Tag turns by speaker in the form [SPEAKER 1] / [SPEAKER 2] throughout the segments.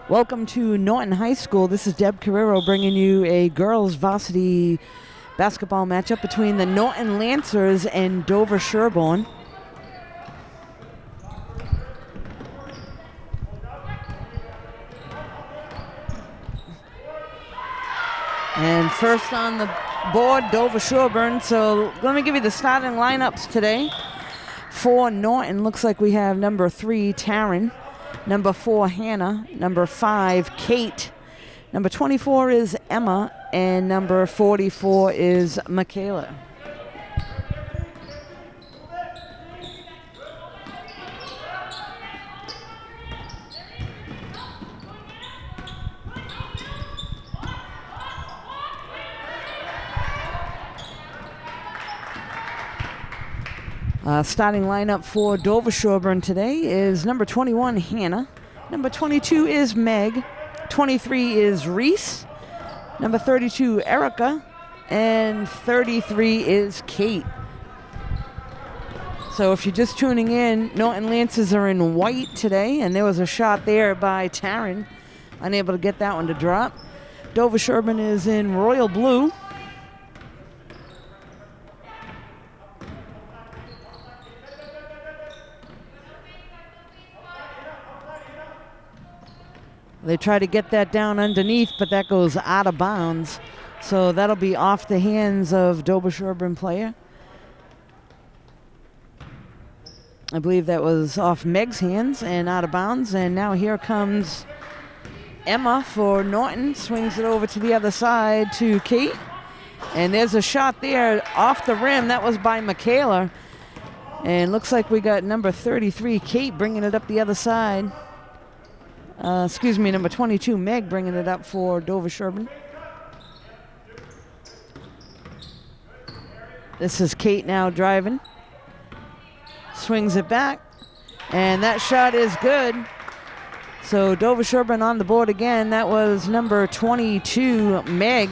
[SPEAKER 1] Welcome to Norton High School. This is Deb Carrero bringing you a girls varsity basketball matchup between the Norton Lancers and Dover-Sherborn. And first on the board, Dover-Sherborn. So let me give you the starting lineups today. For Norton, looks like we have number 3, Taryn. Number 4, Hannah. Number 5, Kate. Number 24 is Emma. And number 44 is Michaela. Starting lineup for Dover-Sherborn today is number 21, Hannah. Number 22 is Meg. 23 is Reese. Number 32, Erica. And 33 is Kate. So if you're just tuning in, Norton Lancers are in white today, and there was a shot there by Taryn. Unable to get that one to drop. Dover-Sherborn is in royal blue. They try to get that down underneath, but that goes out of bounds. So that'll be off the hands of Dover-Sherborn player. I believe that was off Meg's hands and out of bounds. And now here comes Emma for Norton. Swings it over to the other side to Kate. And there's a shot there off the rim. That was by Michaela. And looks like we got number 33, Kate, bringing it up the other side. Number 22, Meg, bringing it up for Dover-Sherborn. This is Kate now driving. Swings it back, and that shot is good. So Dover-Sherborn on the board again. That was number 22, Meg.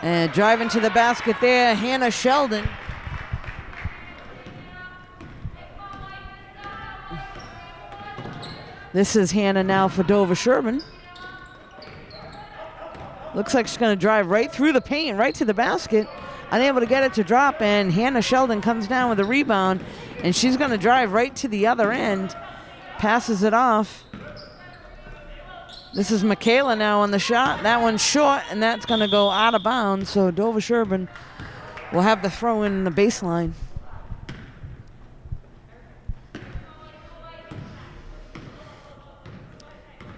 [SPEAKER 1] And driving to the basket there, Hannah Sheldon. This is Hannah now for Dover-Sherborn. Looks like she's going to drive right through the paint, right to the basket. Unable to get it to drop, and Hannah Sheldon comes down with a rebound, and she's going to drive right to the other end. Passes it off. This is Michaela now on the shot. That one's short, and that's going to go out of bounds. So Dover-Sherborn will have the throw in the baseline.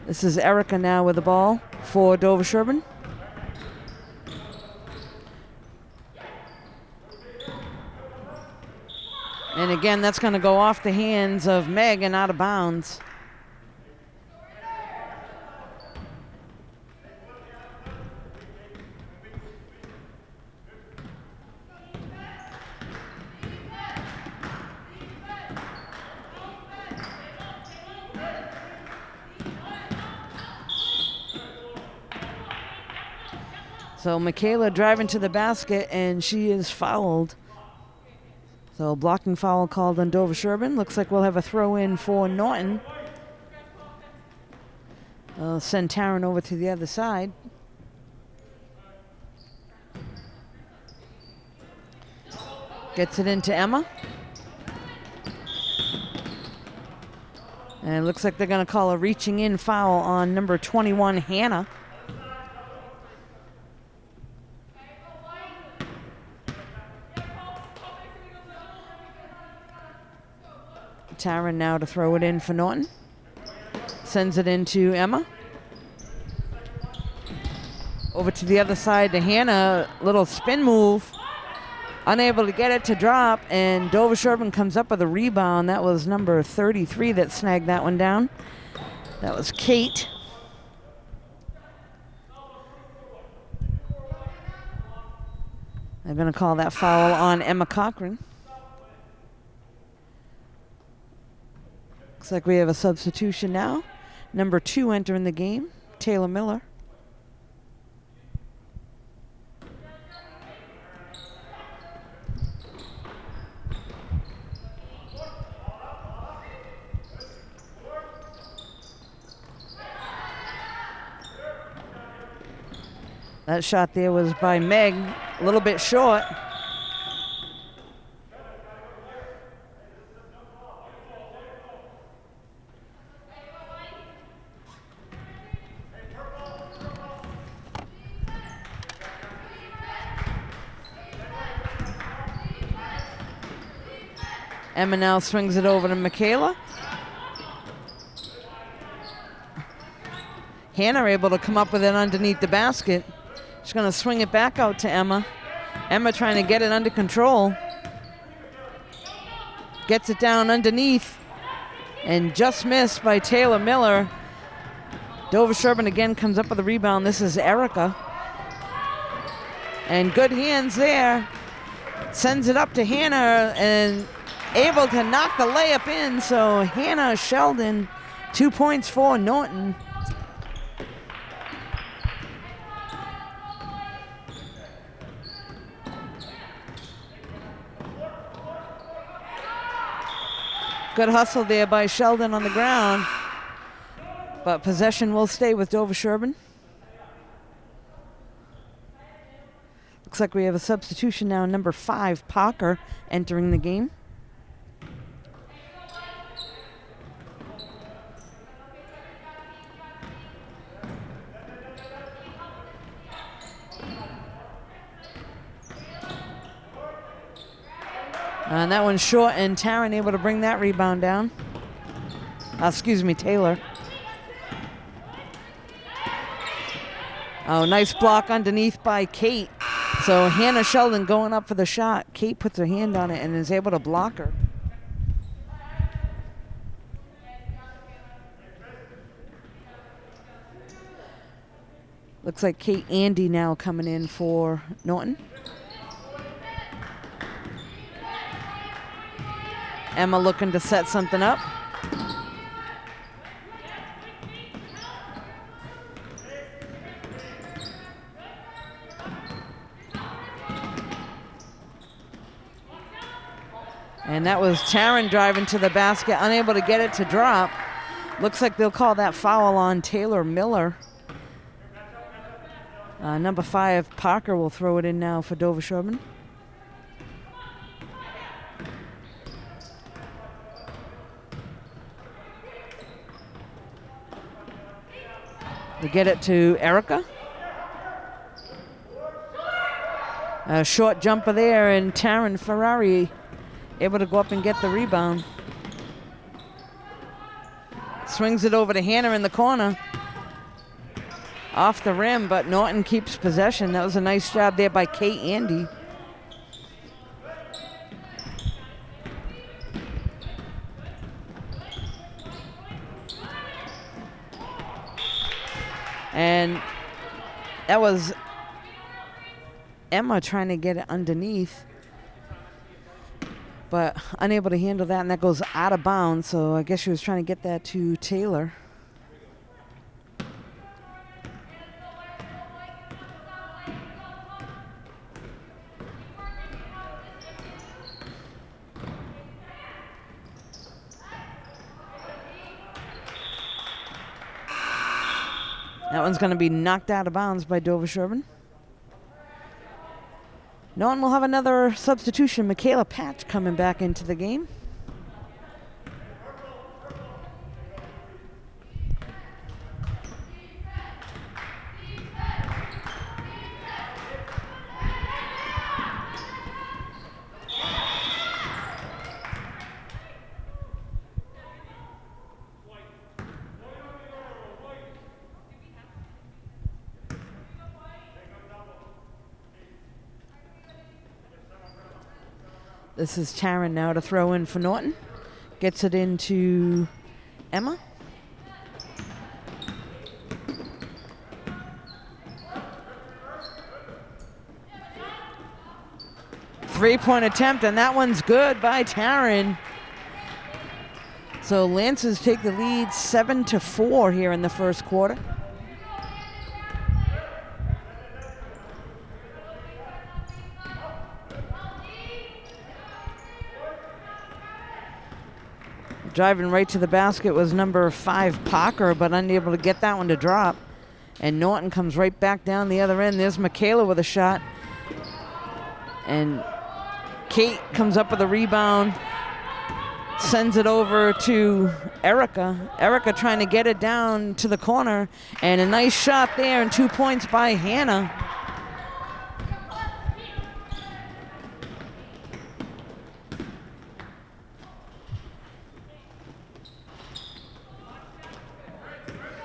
[SPEAKER 1] This is Erica now with the ball for Dover-Sherborn. And again, that's going to go off the hands of Meg and out of bounds. So Michaela driving to the basket, and she is fouled. So blocking foul called on Dover-Sherborn. Looks like we'll have a throw in for Norton. I'll send Taryn over to the other side. Gets it into Emma. And it looks like they're going to call a reaching in foul on number 21, Hannah. Taryn now to throw it in for Norton. Sends it into Emma. Over to the other side to Hannah. Little spin move. Unable to get it to drop, and Dover-Sherborn comes up with a rebound. That was number 33 that snagged that one down. That was Kate. They're going to call that foul on Emma Cochran. Looks like we have a substitution now. Number 2 entering the game, Taylor Miller. That shot there was by Meg, a little bit short. Emma now swings it over to Michaela. Hannah able to come up with it underneath the basket. She's going to swing it back out to Emma. Emma trying to get it under control. Gets it down underneath and just missed by Taylor Miller. Dover-Sherborn again comes up with a rebound. This is Erica. And good hands there. Sends it up to Hannah and able to knock the layup in. So Hannah Sheldon, 2 points for Norton. Good hustle there by Sheldon on the ground. But possession will stay with Dover-Sherborn. Looks like we have a substitution now. Number 5, Parker, entering the game. And that one's short, and Taryn able to bring that rebound down. Excuse me, Taylor. Oh, nice block underneath by Kate. So Hannah Sheldon going up for the shot. Kate puts her hand on it and is able to block her. Looks like Kate Andy now coming in for Norton. Emma looking to set something up. And that was Taryn driving to the basket, unable to get it to drop. Looks like they'll call that foul on Taylor Miller. Number 5, Parker, will throw it in now for Dover-Sherborn. They get it to Erica. A short jumper there, and Taryn Ferrari able to go up and get the rebound. Swings it over to Hannah in the corner. Off the rim, but Norton keeps possession. That was a nice job there by Kate Andy. And that was Emma trying to get it underneath, but unable to handle that, and that goes out of bounds. So I guess she was trying to get that to Taylor. That one's going to be knocked out of bounds by Dover-Sherborn. Norton will have another substitution. Michaela Patch coming back into the game. This is Taryn now to throw in for Norton. Gets it into Emma. Three-point attempt, and that one's good by Taryn. So Lancers take the lead 7-4 here in the first quarter. Driving right to the basket was number 5, Parker, but unable to get that one to drop. And Norton comes right back down the other end. There's Michaela with a shot. And Kate comes up with a rebound, sends it over to Erica. Erica trying to get it down to the corner. And a nice shot there, and 2 points by Hannah.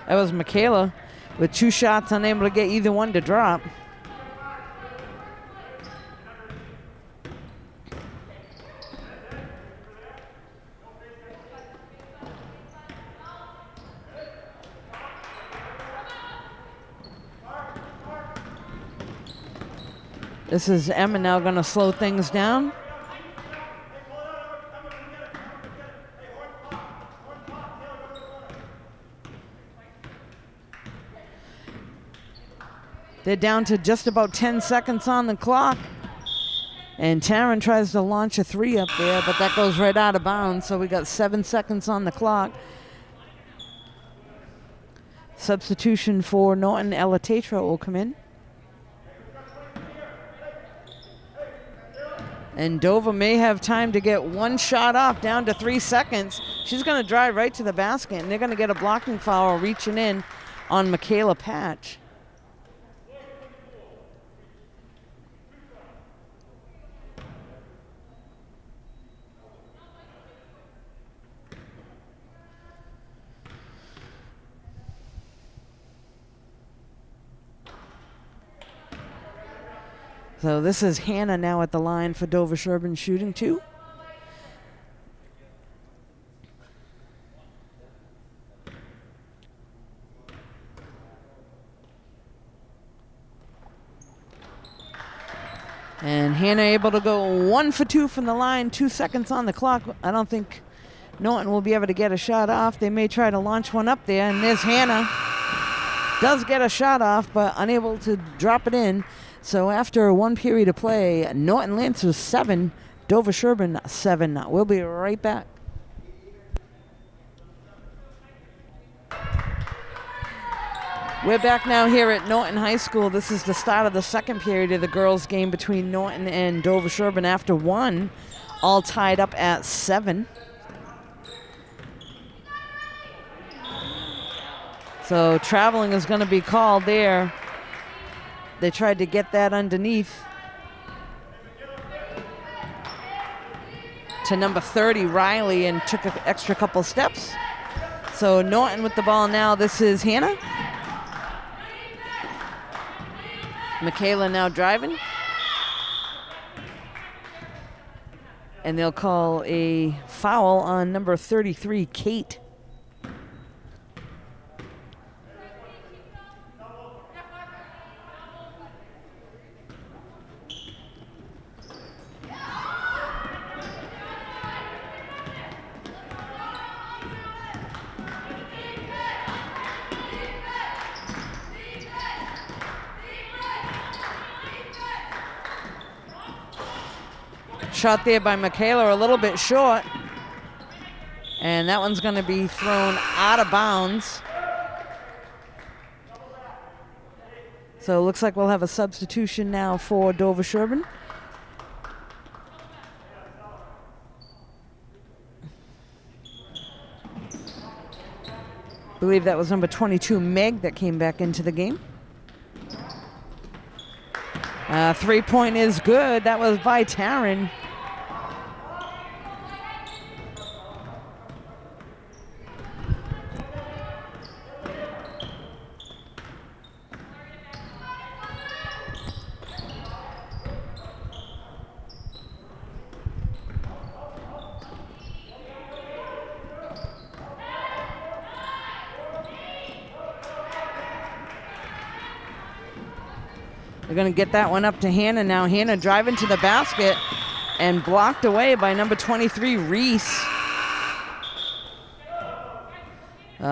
[SPEAKER 1] That was Michaela with 2 shots, unable to get either one to drop. This is Emma now going to slow things down. They're down to just about 10 seconds on the clock. And Taryn tries to launch a 3 up there, but that goes right out of bounds. So we got 7 seconds on the clock. Substitution for Norton. Ella Tetra will come in. And Dover may have time to get 1 shot off, down to 3 seconds. She's going to drive right to the basket, and they're going to get a blocking foul reaching in on Michaela Patch. So this is Hannah now at the line for Dover-Sherborn shooting 2. And Hannah able to go 1 for 2 from the line, 2 seconds on the clock. I don't think Norton will be able to get a shot off. They may try to launch one up there, and there's Hannah. Does get a shot off, but unable to drop it in. So after 1 period of play, Norton Lancers 7, Dover-Sherborn 7. We'll be right back. We're back now here at Norton High School. This is the start of the second period of the girls' game between Norton and Dover-Sherborn after 1, all tied up at 7. So traveling is going to be called there. They tried to get that underneath to number 30, Riley, and took an extra couple steps. So Norton with the ball now. This is Hannah. Michaela now driving. And they'll call a foul on number 33, Kate. Shot there by Michaela, a little bit short. And that one's going to be thrown out of bounds. So it looks like we'll have a substitution now for Dover-Sherborn. I believe that was number 22, Meg, that came back into the game. 3-point is good. That was by Taryn. They're going to get that one up to Hannah now. Hannah driving to the basket and blocked away by number 23, Reese.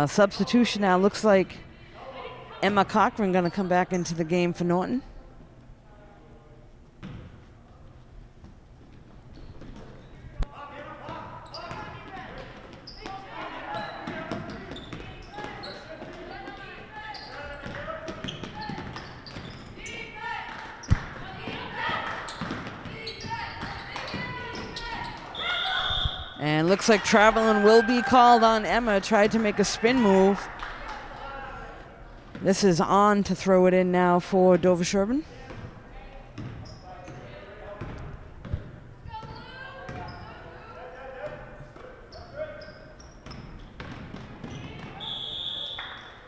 [SPEAKER 1] Substitution now. Looks like Emma Cochran going to come back into the game for Norton. And looks like traveling will be called on Emma. Tried to make a spin move. This is on to throw it in now for Dover-Sherborn.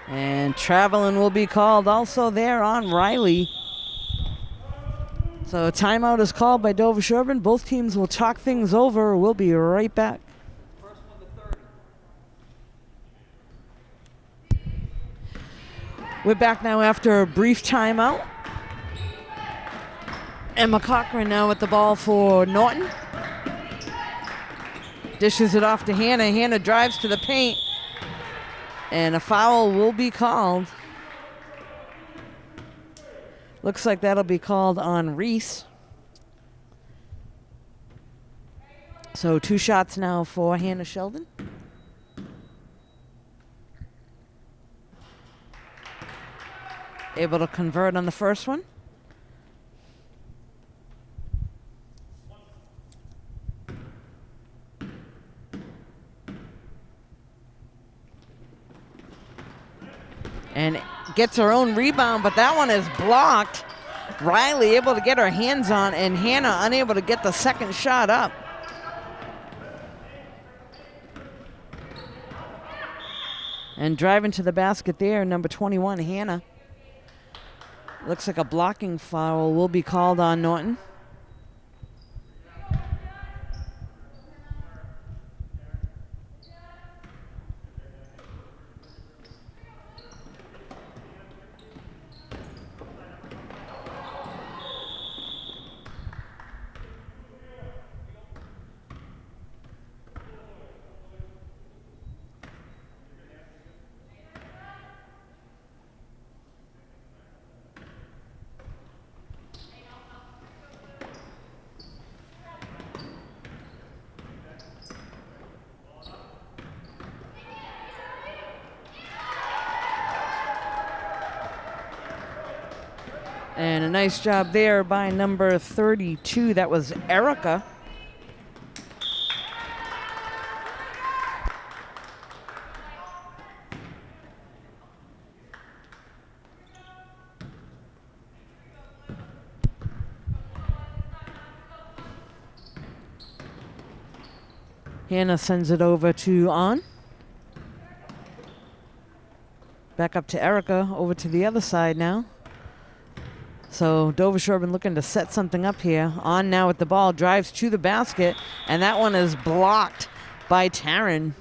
[SPEAKER 1] And traveling will be called also there on Riley. So a timeout is called by Dover-Sherborn. Both teams will talk things over. We'll be right back.
[SPEAKER 2] First one to 30.
[SPEAKER 1] We're back now after a brief timeout. Emma Cochran now with the ball for Norton. Dishes it off to Hannah. Hannah drives to the paint. And a foul will be called. Looks like that'll be called on Reese. So 2 shots now for Hannah Sheldon. Able to convert on the first one. And gets her own rebound, but that one is blocked. Riley able to get her hands on, and Hannah unable to get the second shot up. And driving to the basket there, number 21, Hannah. Looks like a blocking foul will be called on Norton. And a nice job there by number 32. That was Erica. Hannah sends it over to On. Back up to Erica, over to the other side now. So Dover-Sherborn looking to set something up here. On now with the ball, drives to the basket, and that one is blocked by Taryn.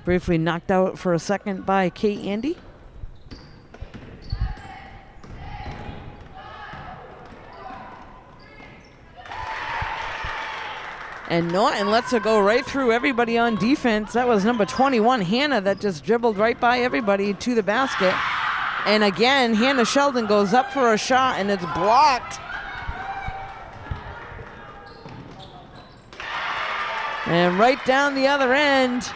[SPEAKER 1] Briefly knocked out for a second by Kate Andy. And Norton lets her go right through everybody on defense. That was number 21, Hannah, that just dribbled right by everybody to the basket. And again, Hannah Sheldon goes up for a shot, and it's blocked. And right down the other end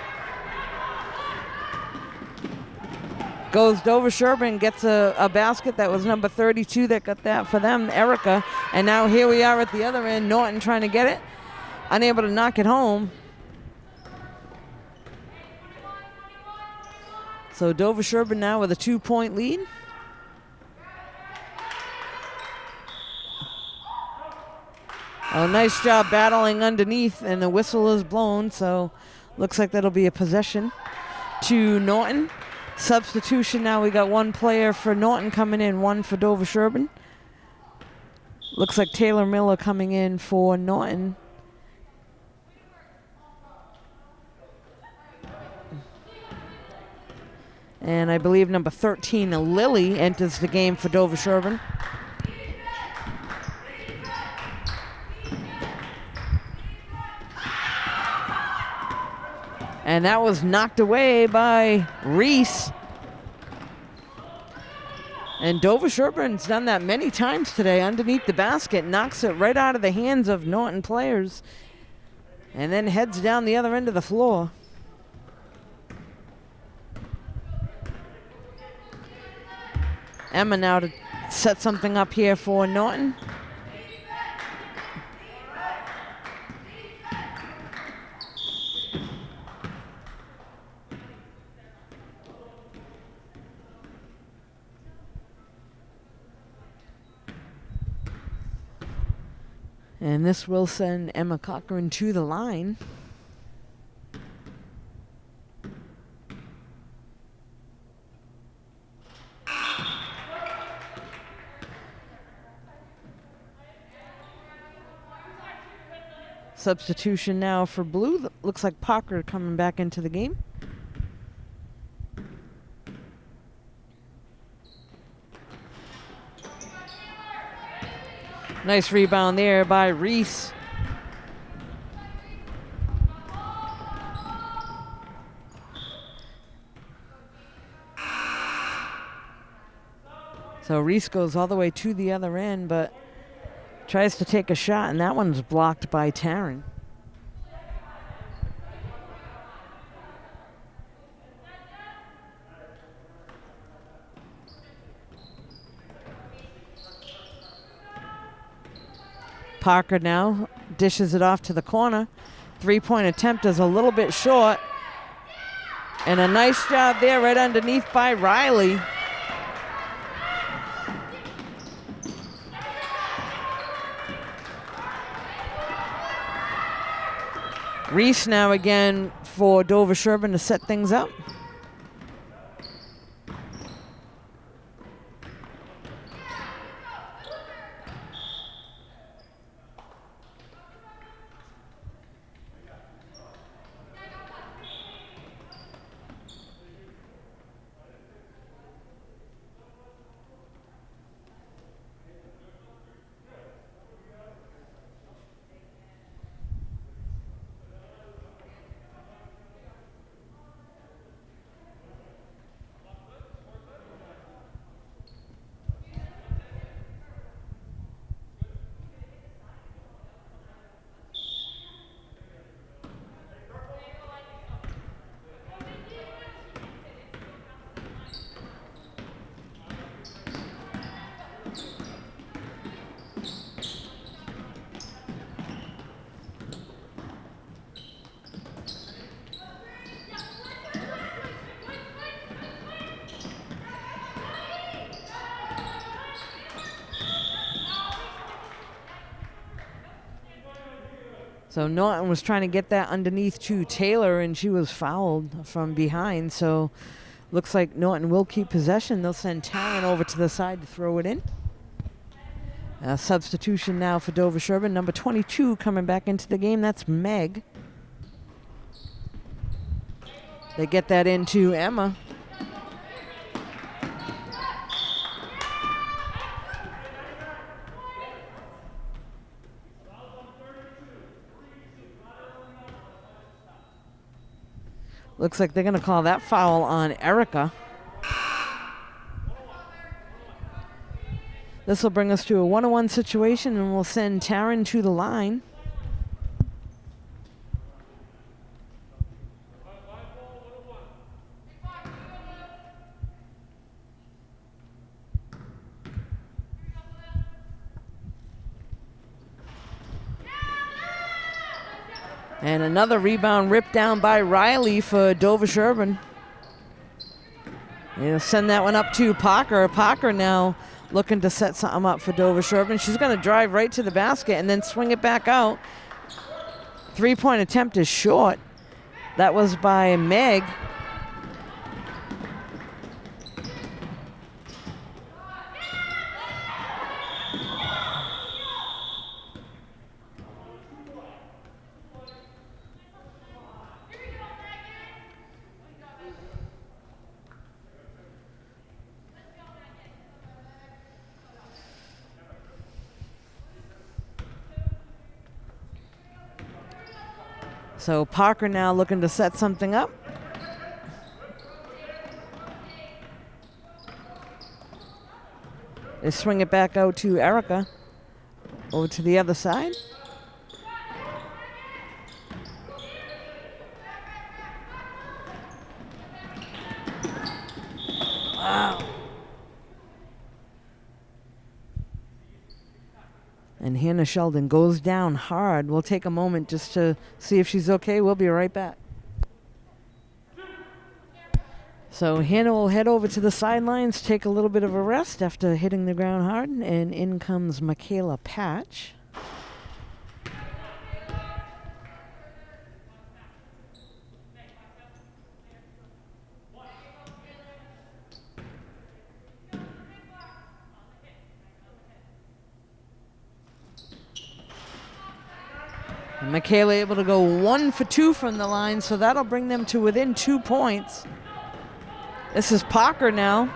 [SPEAKER 1] goes Dover-Sherborn, gets a basket. That was number 32 that got that for them, Erica. And now here we are at the other end, Norton trying to get it. Unable to knock it home. So Dover-Sherborn now with a 2-point lead. A nice job battling underneath, and the whistle is blown, so looks like that'll be a possession to Norton. Substitution now, we got one player for Norton coming in, one for Dover-Sherborn. Looks like Taylor Miller coming in for Norton. And I believe number 13, Lily, enters the game for Dover-Sherborn. And that was knocked away by Reese. And Dover-Sherborn's done that many times today underneath the basket, knocks it right out of the hands of Norton players, and then heads down the other end of the floor. Emma now to set something up here for Norton. And this will send Emma Cochran to the line. Substitution now for blue. Looks like Parker coming back into the game. Nice rebound there by Reese. So Reese goes all the way to the other end, but tries to take a shot, and that one's blocked by Taryn. Parker now dishes it off to the corner. Three-point attempt is a little bit short. And a nice job there right underneath by Riley. Reese now again for Dover-Sherborn to set things up. So Norton was trying to get that underneath to Taylor, and she was fouled from behind. So looks like Norton will keep possession. They'll send Taryn over to the side to throw it in. Substitution now for Dover-Sherborn. Number 22 coming back into the game. That's Meg. They get that into Emma. Looks like they're going to call that foul on Erica. This will bring us to a 1-on-1 situation, and we'll send Taryn to the line. And another rebound ripped down by Riley for Dover-Sherborn. They'll send that one up to Parker. Parker now looking to set something up for Dover-Sherborn. She's going to drive right to the basket and then swing it back out. Three-point attempt is short. That was by Meg. So Parker now looking to set something up. They swing it back out to Erica. Over to the other side. Wow. And Hannah Sheldon goes down hard. We'll take a moment just to see if she's okay. We'll be right back. So Hannah will head over to the sidelines, take a little bit of a rest after hitting the ground hard, and in comes Michaela Patch. And Michaela able to go 1 for 2 from the line, so that'll bring them to within 2 points. This is Parker now.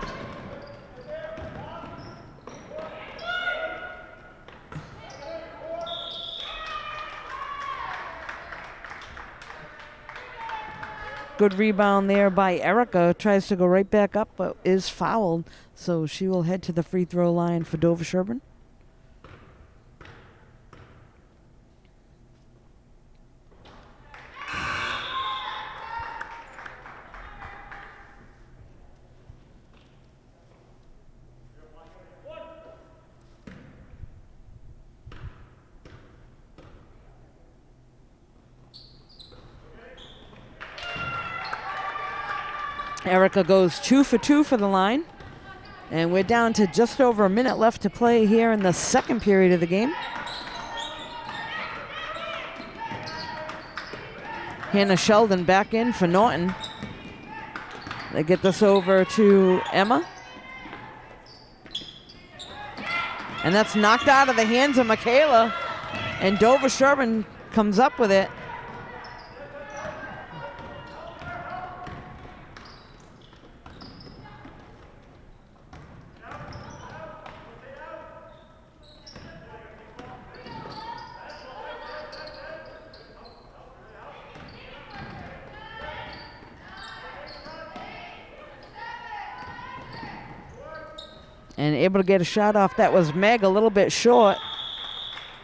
[SPEAKER 1] Good rebound there by Erica. Tries to go right back up, but is fouled. So she will head to the free throw line for Dover-Sherborn. Erica goes 2 for 2 for the line. And we're down to just over a minute left to play here in the second period of the game. Hannah Sheldon back in for Norton. They get this over to Emma. And that's knocked out of the hands of Michaela. And Dover-Sherborn comes up with it. And able to get a shot off. That was Meg, a little bit short.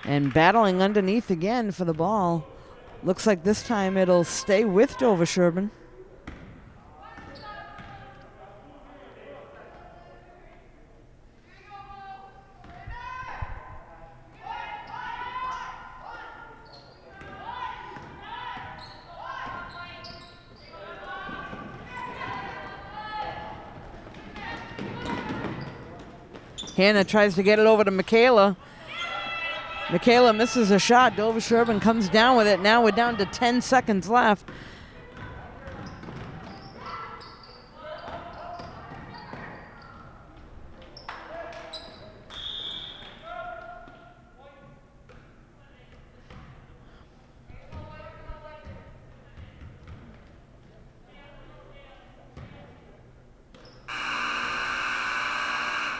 [SPEAKER 1] And battling underneath again for the ball. Looks like this time it'll stay with Dover-Sherborn. Hannah tries to get it over to Michaela. Michaela misses a shot. Dover-Sherborn comes down with it. Now we're down to 10 seconds left.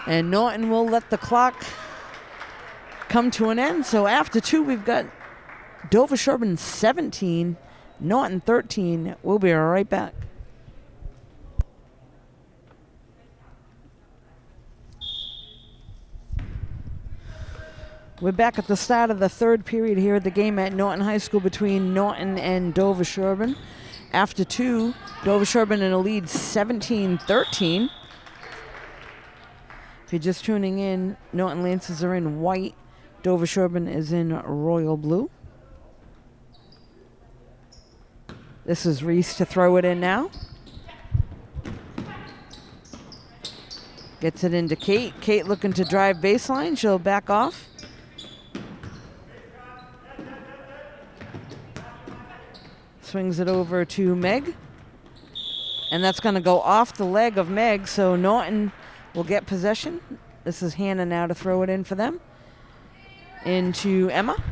[SPEAKER 1] And Norton will let the clock come to an end. So after 2, we've got Dover-Sherborn 17, Norton 13. We'll be right back. We're back at the start of the third period here at the game at Norton High School between Norton and Dover-Sherborn. After 2, Dover-Sherborn in a lead 17-13. If you're just tuning in, Norton Lancers are in white. Dover-Sherborn is in royal blue. This is Reese to throw it in now. Gets it into Kate. Kate looking to drive baseline. She'll back off. Swings it over to Meg. And that's going to go off the leg of Meg, so Norton will get possession. This is Hannah now to throw it in for them. Into Emma.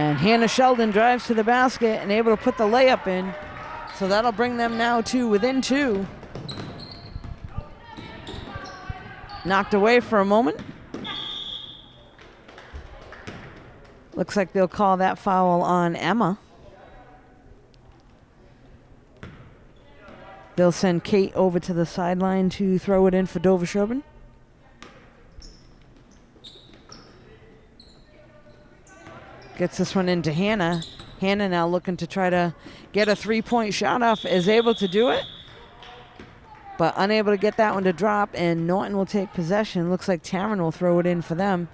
[SPEAKER 1] And Hannah Sheldon drives to the basket and able to put the layup in. So that'll bring them now to within 2. Knocked away for a moment. Looks like they'll call that foul on Emma. They'll send Kate over to the sideline to throw it in for Dover-Sherborn. Gets this one into Hannah. Hannah now looking to try to get a 3-point shot off, is able to do it, but unable to get that one to drop, and Norton will take possession. Looks like Taryn will throw it in for them.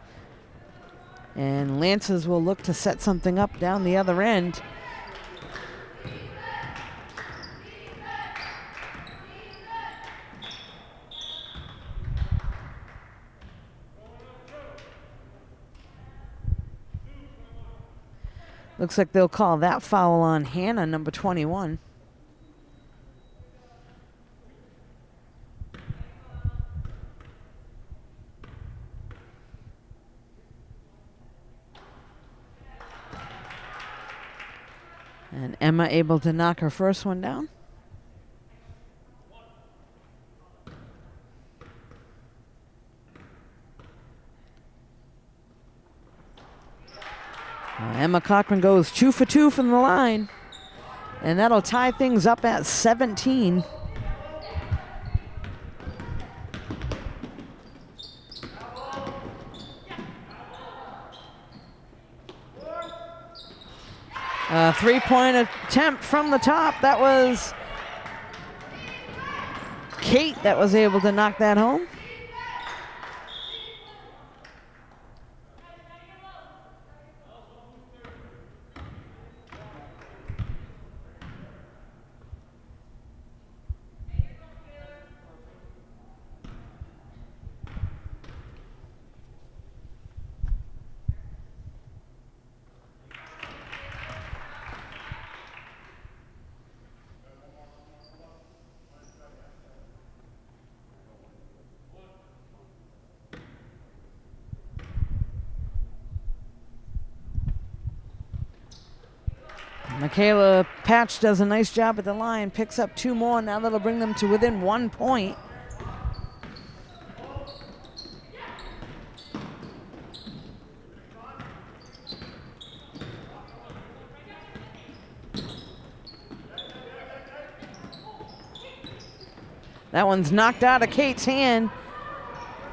[SPEAKER 1] And Lancers will look to set something up down the other end. Looks like they'll call that foul on Hannah, number 21. And Emma able to knock her first one down. Emma Cochran goes 2 for 2 from the line, and that'll tie things up at 17. A 3-point attempt from the top. That was Kate that was able to knock that home. Michaela Patch does a nice job at the line, picks up 2 more. Now that'll bring them to within 1 point. That one's knocked out of Kate's hand.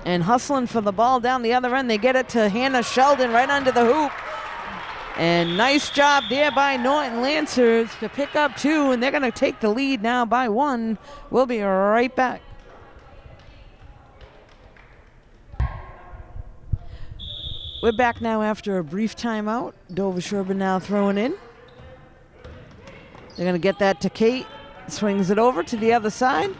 [SPEAKER 1] And hustling for the ball down the other end, they get it to Hannah Sheldon right under the hoop. And nice job there by Norton Lancers to pick up 2, and they're going to take the lead now by 1. We'll be right back. We're back now after a brief timeout. Dover-Sherborn now throwing in. They're going to get that to Kate. Swings it over to the other side.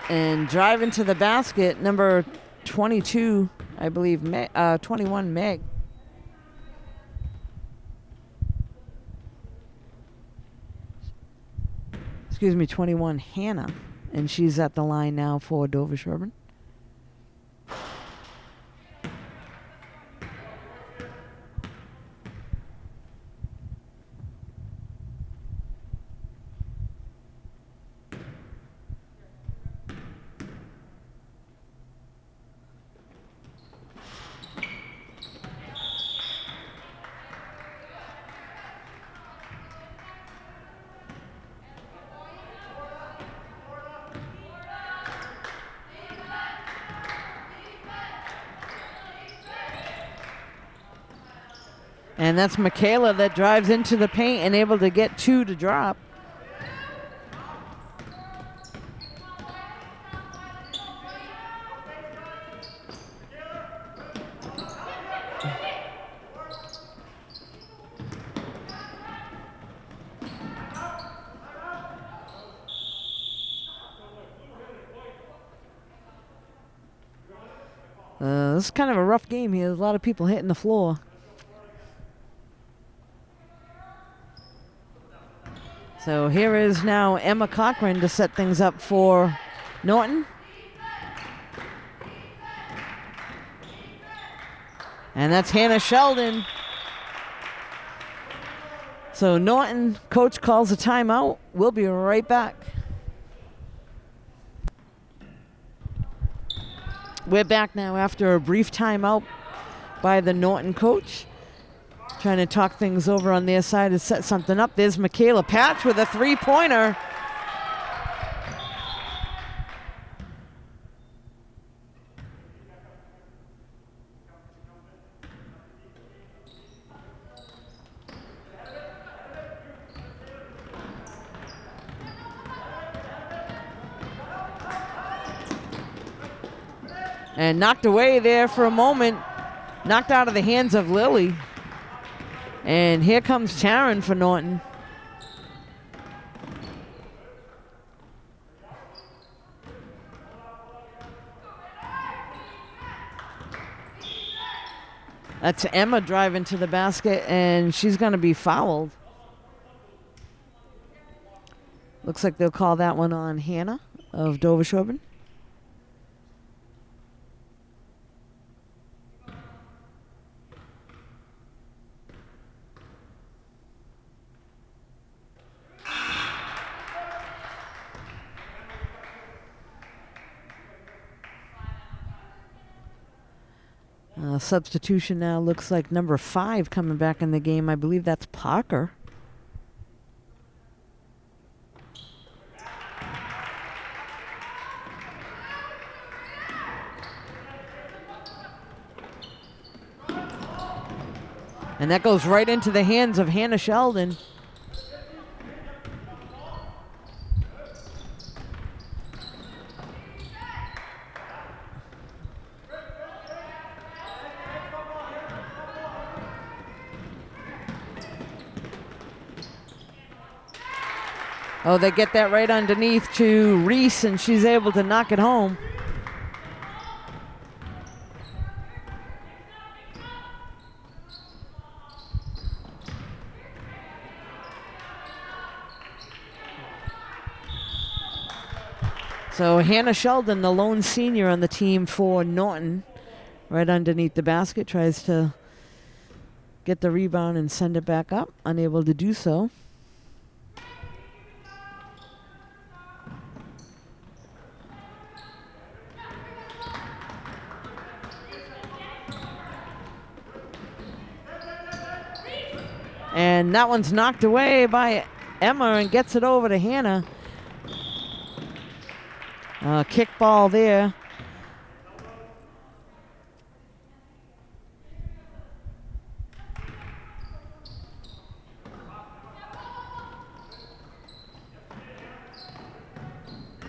[SPEAKER 1] And driving to the basket, number 22, I believe, 21, Meg. Excuse me, 21, Hannah. And she's at the line now for Dover-Sherborn. And that's Michaela that drives into the paint and able to get 2 to drop. This is kind of a rough game here. There's a lot of people hitting the floor. So here is now Emma Cochran to set things up for Norton. And that's Hannah Sheldon. So Norton, coach calls a timeout. We'll be right back. We're back now after a brief timeout by the Norton coach. Trying to talk things over on their side to set something up. There's Michaela Patch with a three-pointer. And knocked away there for a moment. Knocked out of the hands of Lily. And here comes Taryn for Norton. That's Emma driving to the basket, and she's going to be fouled. Looks like they'll call that one on Hannah of Dover-Sherborn. Substitution now looks like number 5 coming back in the game. I believe that's Parker. And that goes right into the hands of Hannah Sheldon. Oh, they get that right underneath to Reese, and she's able to knock it home. So Hannah Sheldon, the lone senior on the team for Norton, right underneath the basket, tries to get the rebound and send it back up, unable to do so. And that one's knocked away by Emma and gets it over to Hannah. Kick ball there.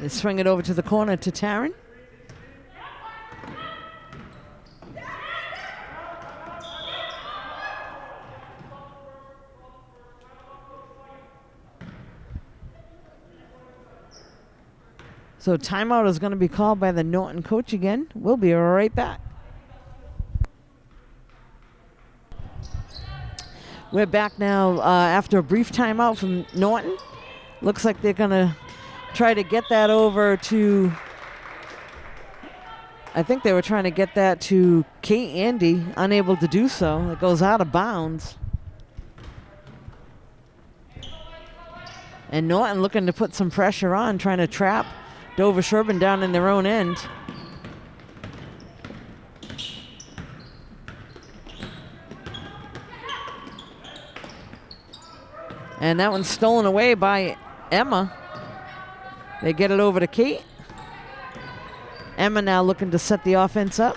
[SPEAKER 1] They swing it over to the corner to Taryn. So timeout is going to be called by the Norton coach again. We'll be right back. We're back now after a brief timeout from Norton. Looks like they're going to try to get that over to, I think they were trying to get that to Kate Andy, unable to do so. It goes out of bounds. And Norton looking to put some pressure on, trying to trap Dover-Sherborn down in their own end. And that one's stolen away by Emma. They get it over to Kate. Emma now looking to set the offense up.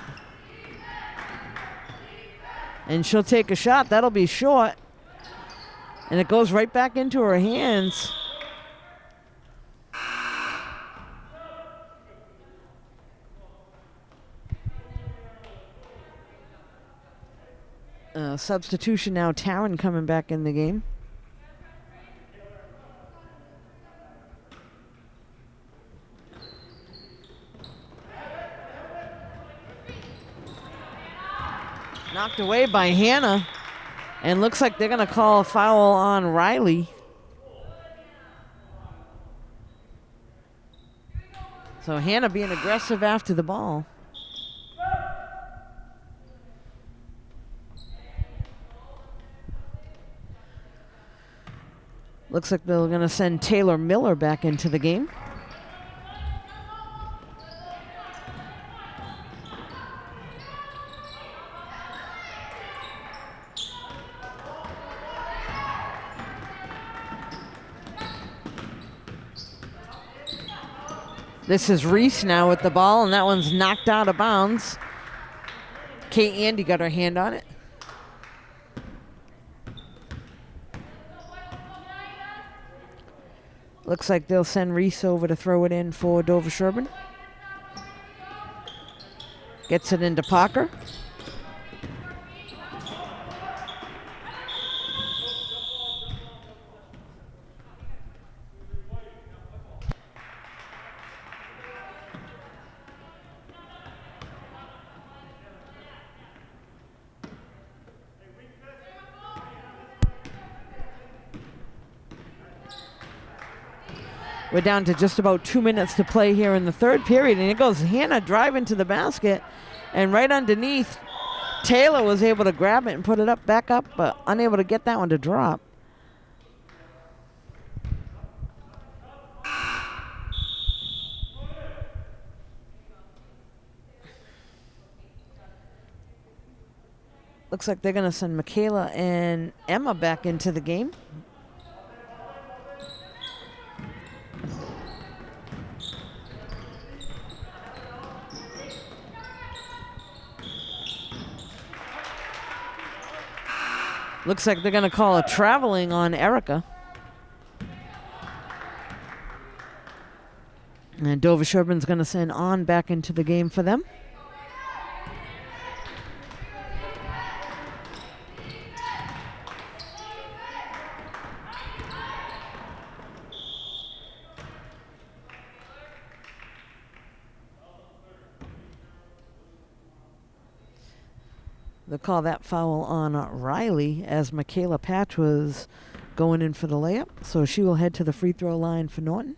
[SPEAKER 1] And she'll take a shot. That'll be short. And it goes right back into her hands. Substitution now, Taryn coming back in the game. Knocked away by Hannah. And looks like they're going to call a foul on Riley. So Hannah being aggressive after the ball. Looks like they're going to send Taylor Miller back into the game. This is Reese now with the ball, and that one's knocked out of bounds. Kate Andy got her hand on it. Looks like they'll send Reese over to throw it in for Dover-Sherborn. Gets it into Parker. We're down to just about 2 minutes to play here in the third period, and it goes Hannah driving to the basket, and right underneath, Taylor was able to grab it and put it up, back up, but unable to get that one to drop. Looks like they're going to send Michaela and Emma back into the game. Looks like they're going to call a traveling on Erica. And Dover-Sherborn's going to send On back into the game for them. They'll call that foul on Riley as Michaela Patch was going in for the layup. So she will head to the free throw line for Norton.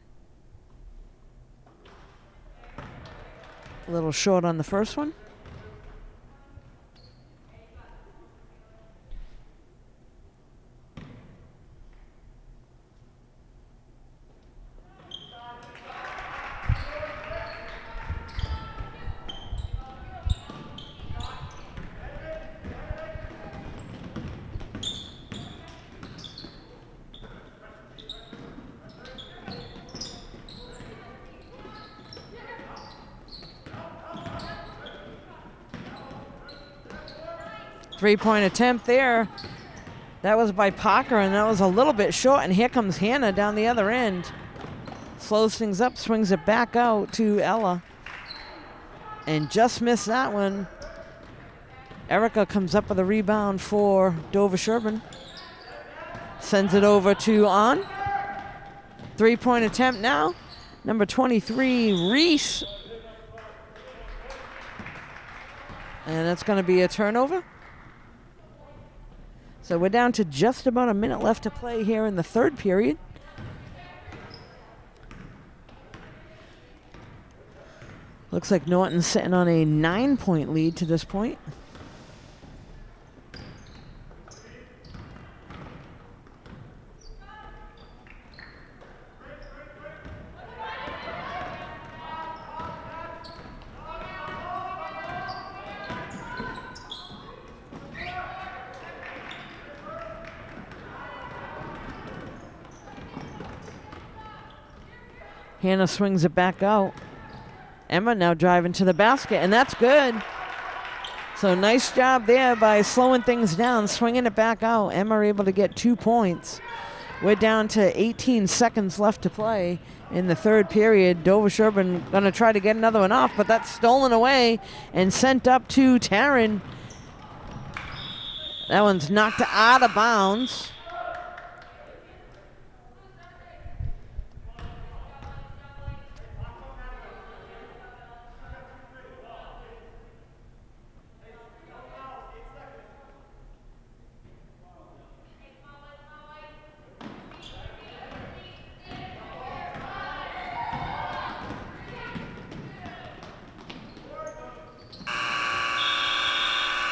[SPEAKER 1] A little short on the first one. Three-point attempt there. That was by Parker, and that was a little bit short. And here comes Hannah down the other end. Slows things up, swings it back out to Ella. And just missed that one. Erica comes up with a rebound for Dover-Sherborn. Sends it over to On. Three-point attempt now. Number 23, Reese. And that's going to be a turnover. So we're down to just about a minute left to play here in the third period. Looks like Norton's sitting on a 9-point lead to this point. Hannah swings it back out. Emma now driving to the basket, and that's good. So nice job there by slowing things down, swinging it back out. Emma able to get 2 points. We're down to 18 seconds left to play in the third period. Dover-Sherborn going to try to get another one off, but that's stolen away and sent up to Taryn. That one's knocked out of bounds.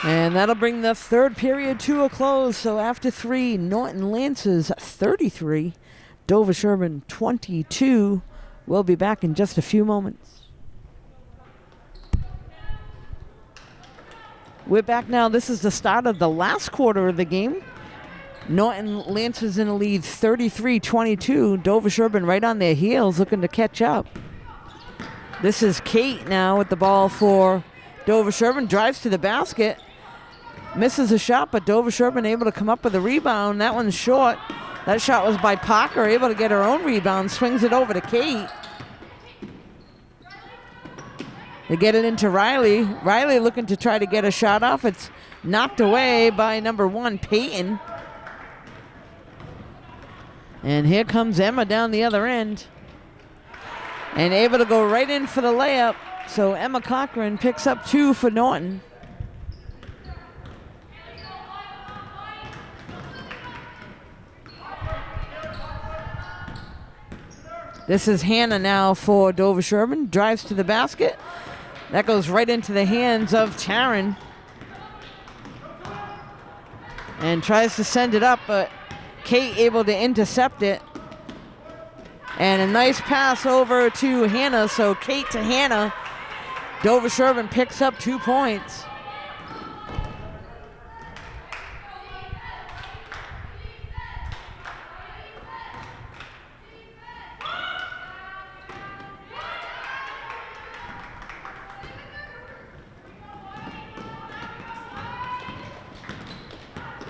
[SPEAKER 1] And that'll bring the third period to a close. So after 3, Norton Lancers 33, Dover-Sherborn 22. We'll be back in just a few moments. We're back now. This is the start of the last quarter of the game. Norton Lancers in the lead 33-22. Dover-Sherborn right on their heels looking to catch up. This is Kate now with the ball for Dover-Sherborn. Drives to the basket. Misses a shot, but Dover-Sherborn able to come up with a rebound. That one's short. That shot was by Parker, able to get her own rebound. Swings it over to Kate. They get it into Riley. Riley looking to try to get a shot off. It's knocked away by number 1, Peyton. And here comes Emma down the other end. And able to go right in for the layup. So Emma Cochran picks up 2 for Norton. This is Hannah now for Dover-Sherborn. Drives to the basket. That goes right into the hands of Taryn. And tries to send it up, but Kate able to intercept it. And a nice pass over to Hannah. So Kate to Hannah. Dover-Sherborn picks up 2 points.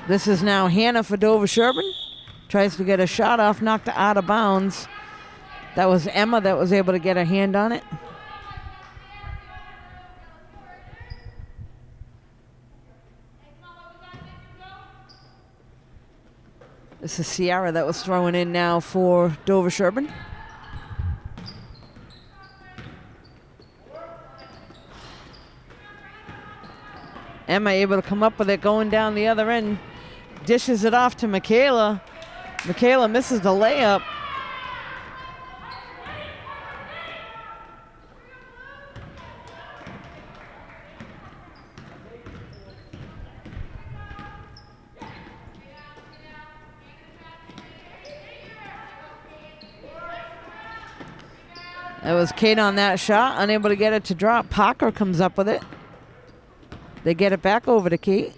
[SPEAKER 1] This is now Hannah for Dover-Sherborn. Tries to get a shot off, knocked out of bounds. That was Emma that was able to get a hand on it. This is Sierra that was throwing in now for Dover-Sherborn. Emma able to come up with it going down the other end. Dishes it off to Michaela. Michaela misses the layup. That was Kate on that shot, unable to get it to drop. Parker comes up with it. They get it back over to Kate.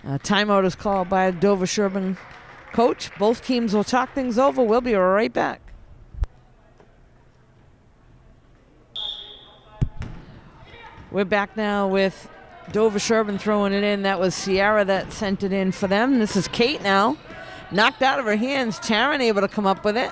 [SPEAKER 1] Timeout is called by the Dover-Sherborn coach. Both teams will talk things over. We'll be right back. We're back now with Dover-Sherborn throwing it in. That was Sierra that sent it in for them. This is Kate now. Knocked out of her hands. Taryn able to come up with it.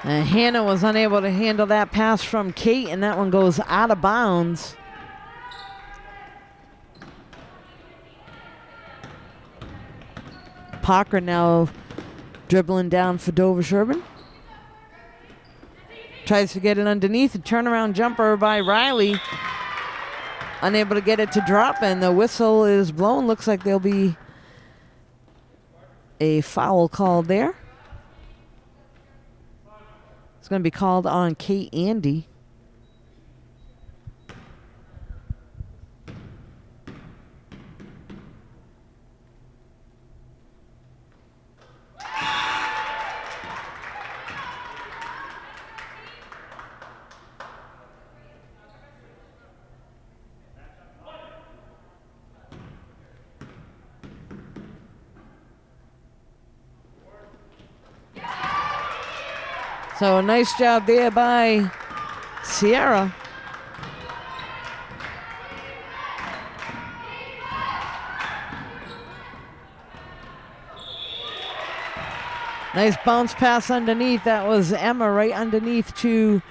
[SPEAKER 1] And Hannah was unable to handle that pass from Kate, and that one goes out of bounds. Parker now dribbling down for Dover-Sherborn. Tries to get it underneath. A turnaround jumper by Riley. Unable to get it to drop, and the whistle is blown. Looks like there'll be a foul called there. It's going to be called on Kate Andy. So a nice job there by Sierra. Nice bounce pass underneath. That was Emma right underneath to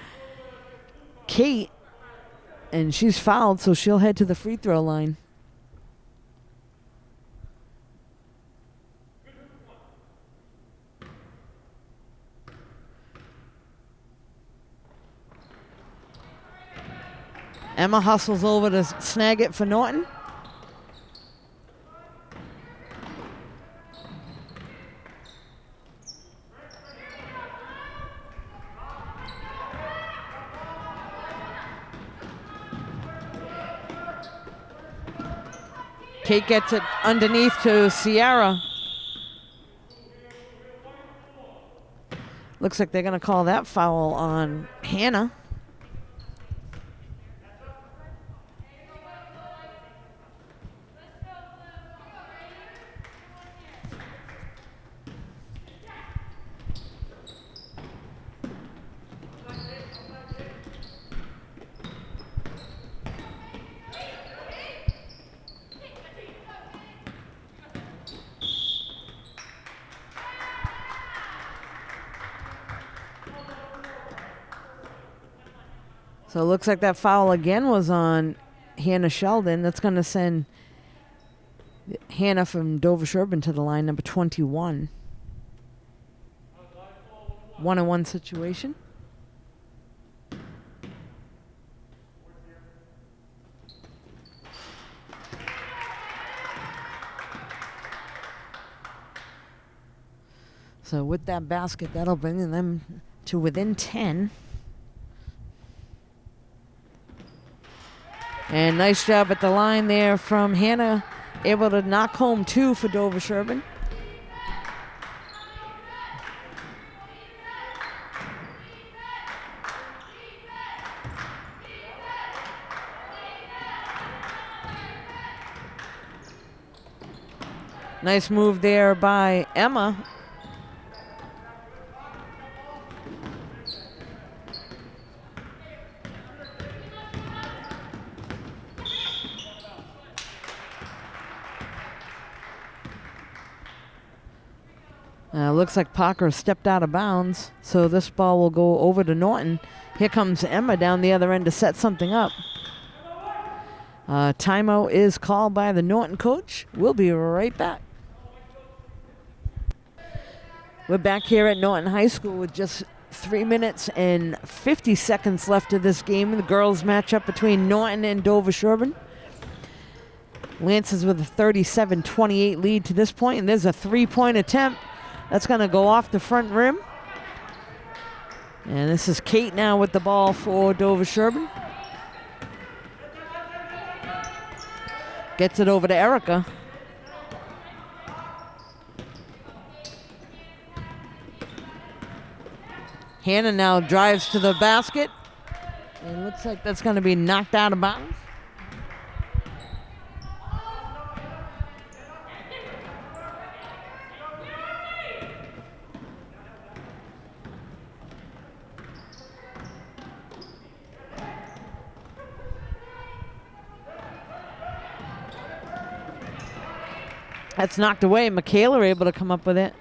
[SPEAKER 1] Kate. And she's fouled, so she'll head to the free throw line. Emma hustles over to snag it for Norton. Kate gets it underneath to Sierra. Looks like they're going to call that foul on Hannah. So it looks like that foul again was on Hannah Sheldon. That's going to send Hannah from Dover-Sherborn to the line, number 21. 1-on-1 situation. So with that basket, that'll bring them to within 10. And nice job at the line there from Hannah, able to knock home 2 for Dover-Sherborn. Nice move there by Emma. Looks like Parker stepped out of bounds, so this ball will go over to Norton. Here comes Emma down the other end to set something up. Timeout is called by the Norton coach. We'll be right back. We're back here at Norton High School with just 3 minutes and 50 seconds left of this game. The girls matchup between Norton and Dover-Sherborn. Lancers with a 37-28 lead to this point, and there's a 3-point attempt. That's going to go off the front rim. And this is Kate now with the ball for Dover-Sherborn. Gets it over to Erica. Hannah now drives to the basket. And looks like that's going to be knocked out of bounds. That's knocked away. Michaela able to come up with it.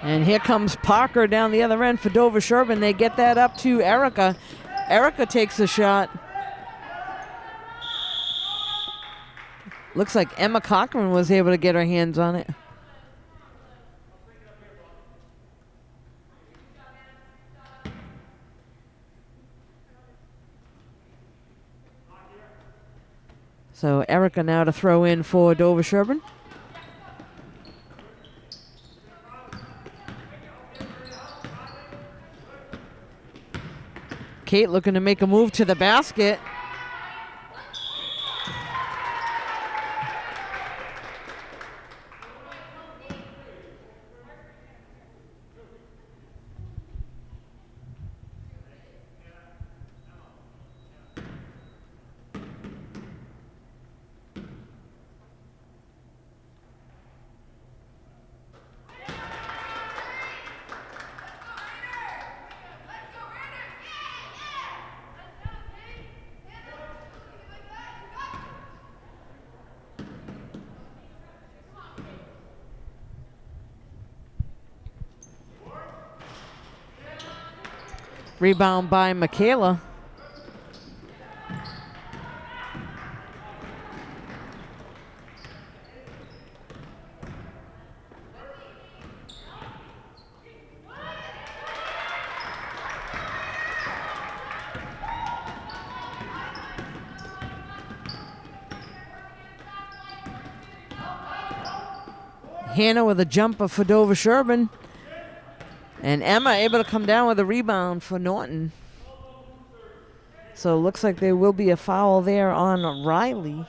[SPEAKER 1] And here comes Parker down the other end for Dover-Sherborn. They get that up to Erica. Erica takes a shot. Looks like Emma Cochran was able to get her hands on it. So Erica now to throw in for Dover-Sherborn. Kate looking to make a move to the basket. Rebound by Michaela. Hannah with a jumper for Dover-Sherborn. And Emma able to come down with a rebound for Norton. So it looks like there will be a foul there on Riley.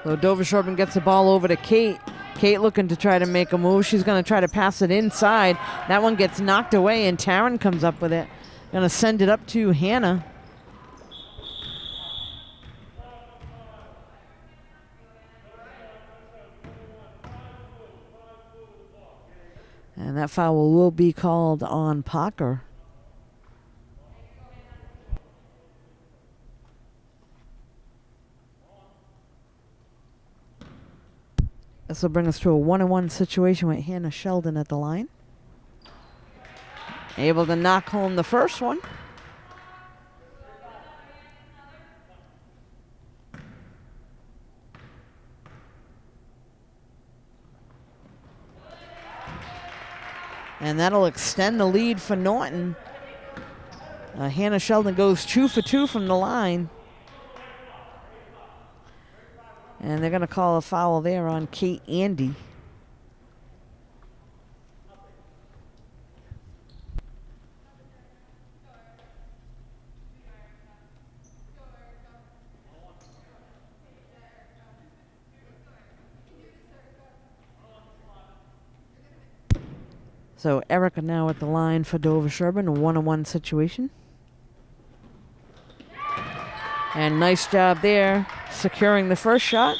[SPEAKER 1] So Dover-Sherborn gets the ball over to Kate. Kate looking to try to make a move. She's going to try to pass it inside. That one gets knocked away, and Taryn comes up with it. Going to send it up to Hannah. And that foul will be called on Parker. This will bring us to a 1-on-1 situation with Hannah Sheldon at the line. Able to knock home the first one. And that'll extend the lead for Norton. Hannah Sheldon goes 2 for 2 from the line. And they're going to call a foul there on Kate Andy. So Erica now at the line for Dover-Sherborn, a 1-on-1 situation. And nice job there, securing the first shot.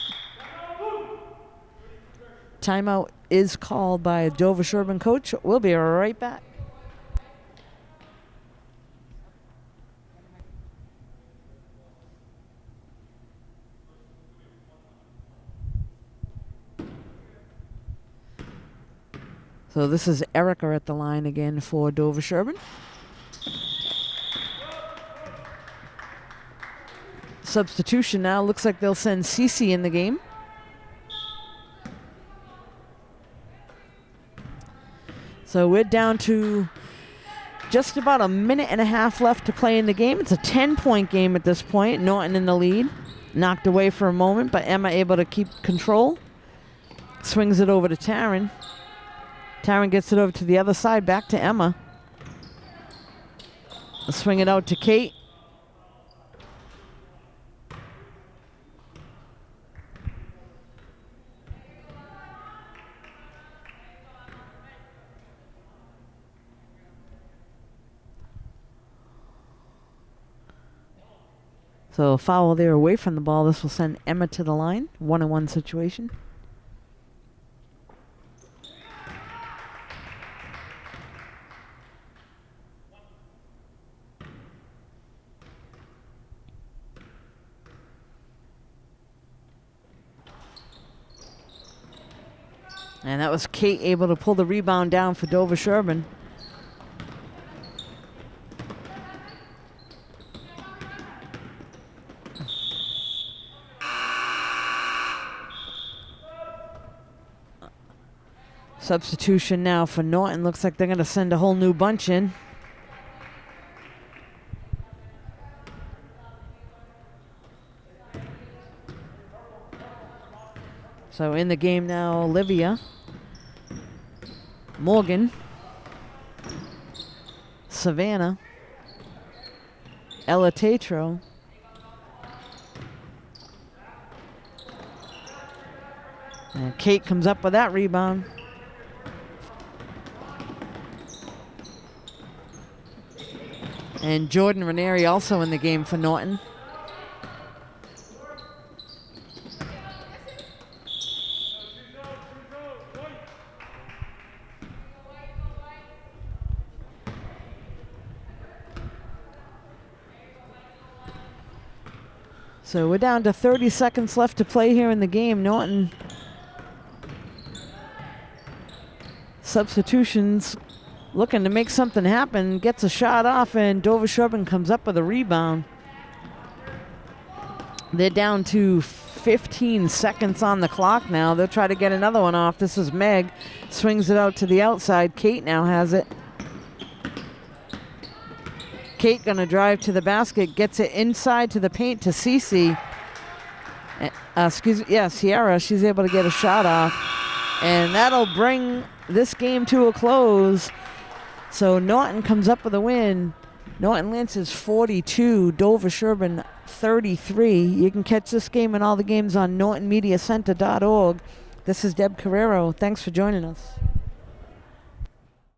[SPEAKER 1] Timeout is called by Dover-Sherborn coach. We'll be right back. So this is Erica at the line again for Dover-Sherborn. Substitution now. Looks like they'll send Cece in the game. So we're down to just about a minute and a half left to play in the game. It's a 10-point game at this point. Norton in the lead. Knocked away for a moment, but Emma able to keep control. Swings it over to Taryn. Taryn gets it over to the other side, back to Emma. Swing it out to Kate. So a foul there away from the ball. This will send Emma to the line. 1-on-1 situation. And that was Kate able to pull the rebound down for Dover-Sherborn. Substitution now for Norton. Looks like they're going to send a whole new bunch in. So in the game now, Olivia Morgan. Savannah. Ella Tatro. And Kate comes up with that rebound. And Jordan Ranieri also in the game for Norton. So we're down to 30 seconds left to play here in the game. Norton substitutions looking to make something happen. Gets a shot off, and Dover-Sherborn comes up with a rebound. They're down to 15 seconds on the clock now. They'll try to get another one off. This is Meg. Swings it out to the outside. Kate now has it. Kate gonna drive to the basket, gets it inside to the paint to Cece. Sierra. She's able to get a shot off. And that'll bring this game to a close. So Norton comes up with a win. Norton Lances 42, Dover-Sherborn 33. You can catch this game and all the games on NortonMediaCenter.org. This is Deb Carrero. Thanks for joining us.